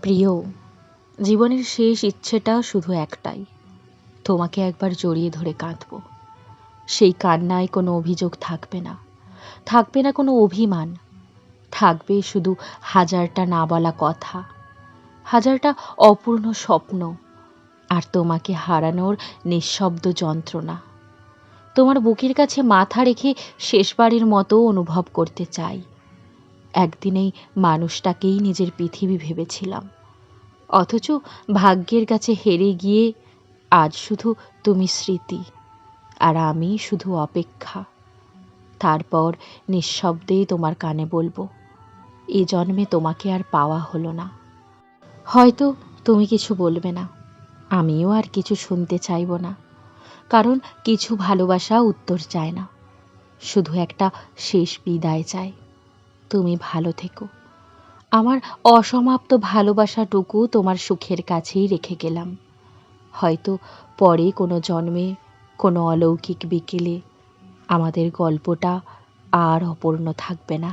প্রিয়, জীবনের শেষ ইচ্ছেটা শুধু একটাই, তোমাকে একবার জড়িয়ে ধরে কাঁদব। সেই কান্নায় কোনো অভিযোগ থাকবে না, থাকবে না কোনো অভিমান, থাকবে শুধু হাজারটা না বলা কথা, হাজারটা অপূর্ণ স্বপ্ন, আর তোমাকে হারানোর নিঃশব্দ যন্ত্রণা। তোমার বুকের কাছে মাথা রেখে শেষবারের মতো অনুভব করতে চাই, একদিন এই মানুষটাকেই নিজের পৃথিবী ভেবেছিলাম, অথচ ভাগ্যের কাছে হেরে গিয়ে আজ শুধু তুমি স্মৃতি, আর আমি শুধু অপেক্ষা। তারপর নিঃশব্দে তোমার কানে বলবো, এ জন্মে তোমাকে আর পাওয়া হলো না। হয়তো তুমি কিছু বলবে না, আমিও আর কিছু শুনতে চাইব না, কারণ কিছু ভালোবাসা উত্তর চায় না, শুধু একটা শেষ বিদায় চায়। তুমি ভালো থেকো। আমার অসমাপ্ত ভালোবাসাটুকু তোমার সুখের কাছেই রেখে গেলাম। হয়তো পরে কোনো জন্মে, কোনো অলৌকিক বিকেলে আমাদের গল্পটা আর অপূর্ণ থাকবে না।